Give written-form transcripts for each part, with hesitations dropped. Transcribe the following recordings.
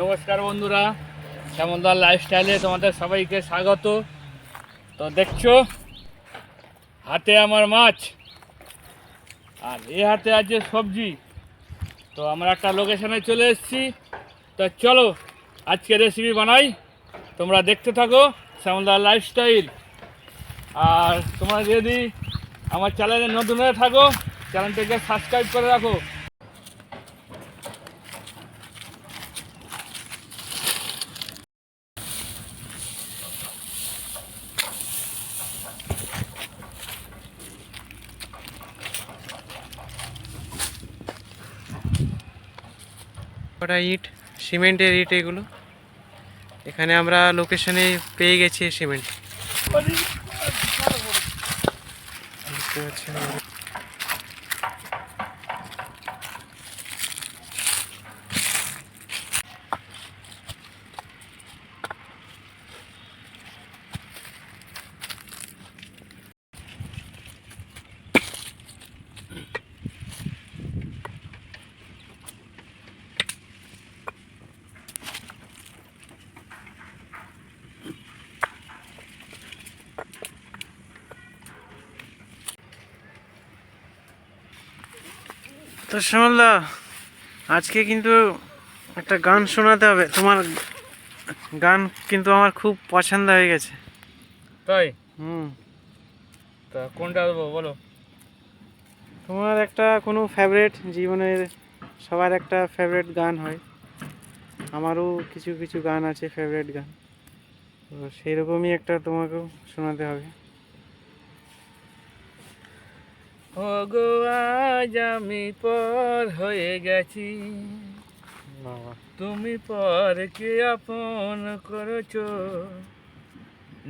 নমস্কার বন্ধুরা, শ্যামলদার লাইফস্টাইলে তোমাদের সবাইকে স্বাগত। তো দেখছো হাতে আমার মাছ আর এ হাতে আছে সবজি। তো আমরা একটা লোকেশনে চলে এসেছি। তো চলো আজকে রেসিপি বানাই, তোমরা দেখতে থাকো শ্যামলদার লাইফস্টাইল। আর তোমরা যদি আমার চ্যানেলে নতুন হয়ে থাকো, চ্যানেলটাকে সাবস্ক্রাইব করে রাখো। কটা ইট, সিমেন্টের ইট এগুলো। এখানে আমরা লোকেশনে পেয়ে গেছি সিমেন্ট, বুঝতে পারছেন। তো শ্যামলদা, আজকে কিন্তু একটা গান শোনাতে হবে। তোমার গান কিন্তু আমার খুব পছন্দ হয়ে গেছে। তাই? হুম। তা কোনটা দেবো বলো? তোমার একটা কোনো ফেভারিট, জীবনের সবার একটা ফেভারিট গান হয়। আমারও কিছু কিছু গান আছে ফেভারিট গান, তো সেই রকমই একটা তোমাকেও শোনাতে হবে। ও গো আজ আমি পর হয়ে গেছি, বাবা, তুমি পরকে আপন করেছো,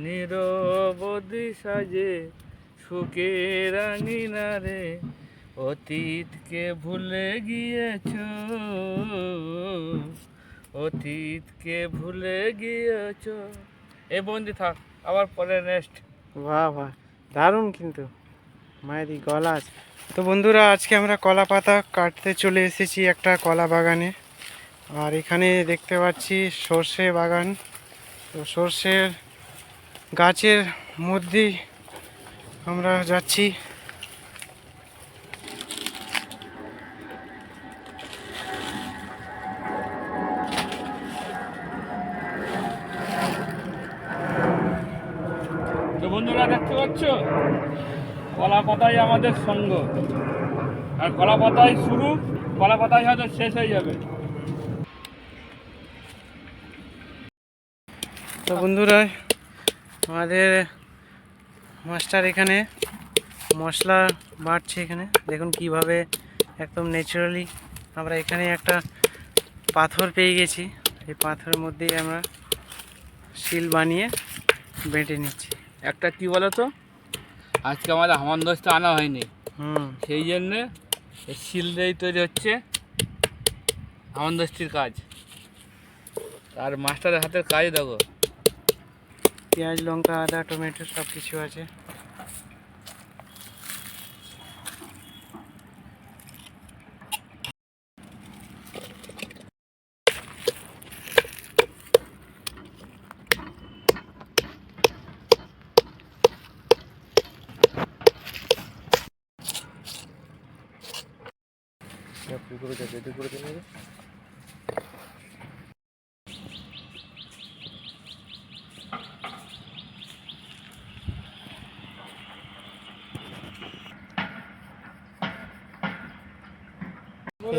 নিরবধি সাজে সুখের আঙিনারে অতীতকে ভুলে গিয়েছো, অতীতকে ভুলে গিয়েছো। এ বন্দি থাক, আবার পরে নেক্সট। বাহ বাহ, দারুণ কিন্তু মায়েরই গলা আছে। তো বন্ধুরা, আজকে আমরা কলা পাতা কাটতে চলে এসেছি একটা কলা বাগানে। আর এখানে দেখতে পাচ্ছি সর্ষে বাগান। তো সর্ষের গাছের মধ্যেই আমরা যাচ্ছি। তো বন্ধুরা দেখতে পাচ্ছ, কলা পাতাই আমাদের সঙ্গ, আর কলা পাতাই শুরু, কলা পাতাই হয়তো শেষ হয়ে যাবে। তো বন্ধুরা, আমাদের মাস্টার এখানে মশলা বাটছে। এখানে দেখুন কিভাবে একদম ন্যাচারালি আমরা এখানে একটা পাথর পেয়ে গেছি। এই পাথরের মধ্যেই আমরা শিল বানিয়ে বেটে নিচ্ছি। একটা কি বলো তো, আজকে আমাদের হামানদস্তা আনা হয়নি, সেই জন্যে শিল দিয়েই তৈরি হচ্ছে হামানদস্তির কাজ। আর মাস্টারের হাতের কাজ দেখো। পেঁয়াজ, লঙ্কা, আদা, টমেটো সব কিছু আছে।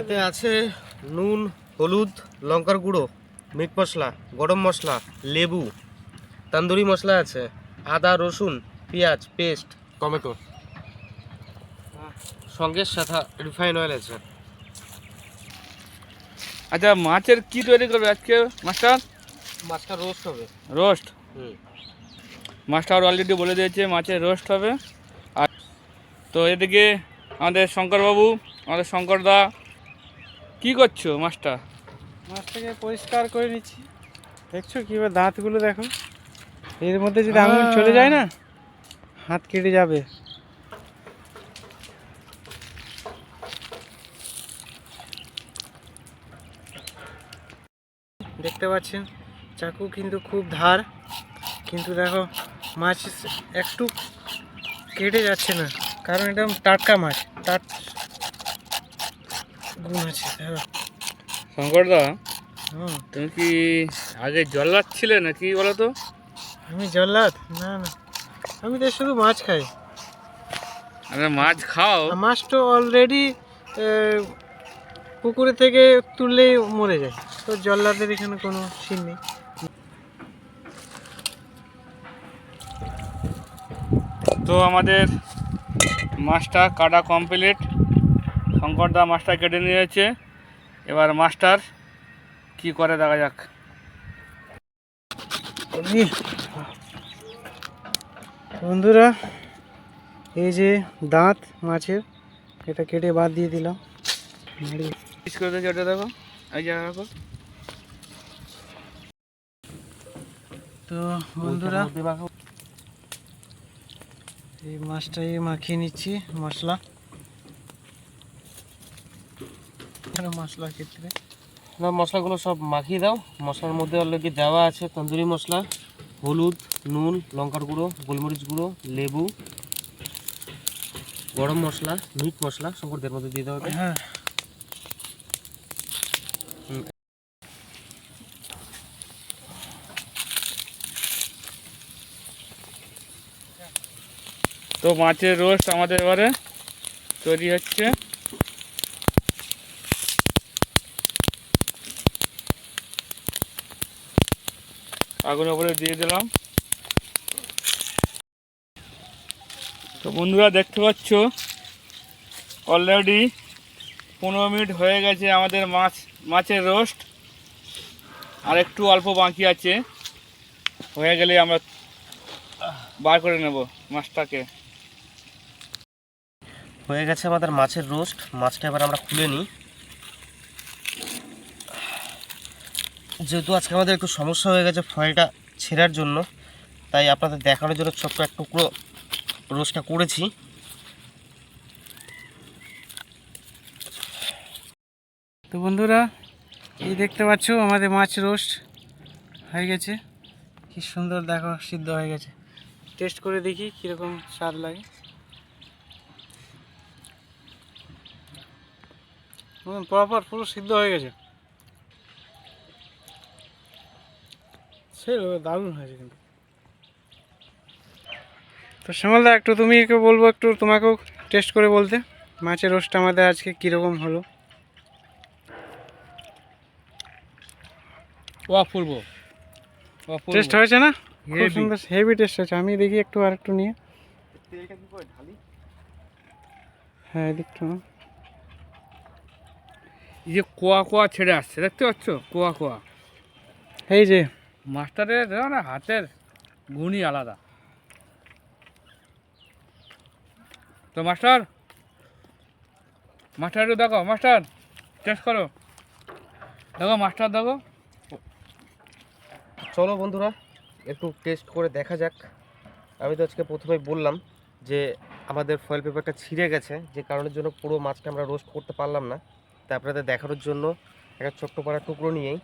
এতে আছে নুন, হলুদ, লঙ্কার গুঁড়ো, মিট মশলা, গরম মশলা, লেবু, তান্দুরি মশলা আছে, আদা, রসুন, পেঁয়াজ পেস্ট, টমেটো, সঙ্গে সাদা রিফাইন অয়েল আছে। আচ্ছা, মাছের কি তৈরি করবে আজকে মাস্টার? মাছটা রোস্ট হবে। রোস্ট? মাস্টার অলরেডি বলে দিয়েছে মাছের রোস্ট হবে। আর তো এদিকে আমাদের শঙ্করবাবু, আমাদের শঙ্করদা, কি করছো মাস্টার? মাছটাকে পরিষ্কার করে নিচ্ছি। দেখছো কিভাবে দাঁতগুলো দেখো, এর মধ্যে যদি আঙুল চলে যায় না, হাত কেটে যাবে। দেখতে পাচ্ছেন চাকু কিন্তু খুব ধার, কিন্তু দেখো মাছ একটু কেটে যাচ্ছে না, কারণ এটা টাটকা মাছ, গুণ আছে দেখো। শঙ্করদা, হুম, তুমি কি আগে জল্লাদ ছিলে নাকি বলো তো? আমি জল্লাদ? না না, আমি তো শুধু মাছ খাই। আরে মাছ খাও, আর মাছ তো অলরেডি পুকুরে থেকে তুললেই মরে যায়, তো জল্লাদের এখানে কোনো সিন নেই। তো আমাদের মাছটা কাটা কমপ্লিট। শঙ্করদা মাছটা কেটে নিয়েছে, এবার মাছটার কি করে দেখা যাক। বন্ধুরা, এই যে দাঁত মাছের, এটা কেটে বাদ দিয়ে দিলাম। পিস করে দেখে ওটা দেখো, এই জায়গা দেখো। তো বন্ধুরা, এই মাছটাই মাখিয়ে নিচ্ছি মশলা, মশলার ক্ষেত্রে মশলাগুলো সব মাখিয়ে দাও। মশলার মধ্যে অলরেডি দেওয়া আছে তন্দুরি মশলা, হলুদ, নুন, লঙ্কার গুঁড়ো, গোলমরিচ গুঁড়ো, লেবু, গরম মশলা, মিট মশলা, শঙ্করদের মধ্যে দিয়ে দেওয়া হবে। হ্যাঁ। তো মাছের রোস্ট আমাদের এবারে তৈরি হচ্ছে। আগুনের উপরে দিয়ে দিলাম। তো বন্ধুরা দেখতে পাচ্ছ অলরেডি 15 মিনিট হয়ে গেছে আমাদের মাছের রোস্ট, আর একটু অল্প বাকি আছে, হয়ে গেলে আমরা বার করে নেব মাছটাকে। হয়ে গেছে আমাদের মাছের রোস্ট। মাছটা এবার আমরা খুলে নিই। যেহেতু আজকে আমাদের একটু সমস্যা হয়ে গেছে ফয়েলটা ছেঁড়ার জন্য, তাই আপনাদের দেখানোর জন্য ছোট্ট এক টুকরো রোস্টটা করেছি। তো বন্ধুরা, এই দেখতে পাচ্ছ আমাদের মাছ রোস্ট হয়ে গেছে, কি সুন্দর দেখো সিদ্ধ হয়ে গেছে। টেস্ট করে দেখি কীরকম স্বাদ লাগে। প্রপার পুরো সিদ্ধ হয়ে গেছে, সেই দারুণ হয়েছে কিন্তু। তো শ্যামলদা, একটু তুমি বলবো, একটু তোমাকেও টেস্ট করে বলতে মাছের রোস্টটা আমাদের আজকে কীরকম হলো। টেস্ট হয়েছে না? খুব সুন্দর, হেভি টেস্ট হয়েছে। আমি দেখি একটু আর একটু নিয়ে, হ্যাঁ এদিকটা না, এই যে কোয়া কোয়া ছেড়ে আসছে দেখতে পাচ্ছ, কোয়া কোয়া। এই যে মাস্টারের দেখো না, হাতের গুণই আলাদা। তো মাস্টার একটু দেখো, মাস্টার টেস্ট করো, দেখো মাস্টার দেখো। চলো বন্ধুরা, একটু টেস্ট করে দেখা যাক। আমি তো আজকে প্রথমেই বললাম যে আমাদের ফয়েল পেপারটা ছিঁড়ে গেছে, যে কারণের জন্য পুরো মাছটা আমরা রোস্ট করতে পারলাম না। তা আপনাদের দেখানোর জন্য একটা ছোট্ট পাড়া টুকরো নিয়েই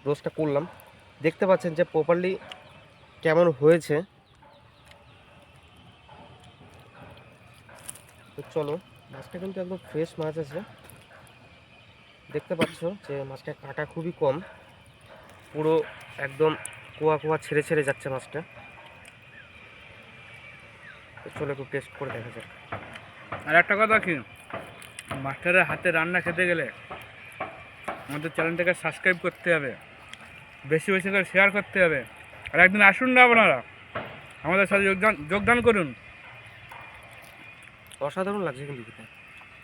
রোস্টটা করলাম। দেখতে পাচ্ছেন যে প্রপারলি কেমন হয়েছে। তো চলো, মাছটা কিন্তু একদম ফ্রেশ মাছ আছে। দেখতে পাচ্ছ যে মাছটা কাটা খুবই কম, পুরো একদম কোয়া কোয়া ছেড়ে ছেড়ে যাচ্ছে মাছটা। তো চলো একটু টেস্ট করে দেখা যাক। আর একটা কথা কি, মাস্টারের হাতে রান্না খেতে গেলে আমাদের চ্যানেলটাকে সাবস্ক্রাইব করতে হবে, বেশি বেশি করে শেয়ার করতে হবে, আর একদিন আসুন না আপনারা, আমাদের সাথে যোগদান করুন। অসাধারণ লাগছে কিন্তু খেতে।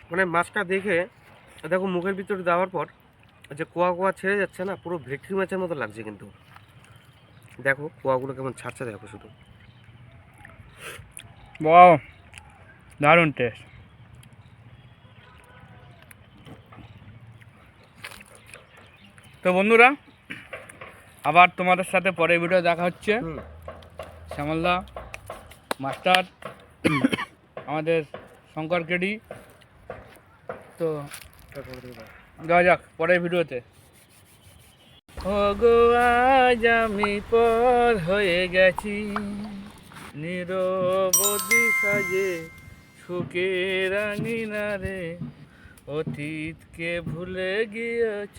মানে মাছটা দেখে দেখো মুখের ভিতরে দেওয়ার পর যে কোয়া কোয়া ছেড়ে যাচ্ছে না, পুরো ভেটকি মাছের মতো লাগছে কিন্তু। দেখো কোয়াগুলো কেমন ছাড়ছে, দেখো শুধু। বাহ, দারুণ টেস্ট। তো বন্ধুরা, আবার তোমাদের সাথে পরের ভিডিও দেখা হচ্ছে। শ্যামলদা, মাস্টার, আমাদের শঙ্কর কেডি। তো যাওয়া যাক পরের ভিডিওতে। ও গো আজ আমি পর হয়ে গেছি, নিরবধি সাজে সুখের আঙিনারে, অতীতকে ভুলে গিয়েছ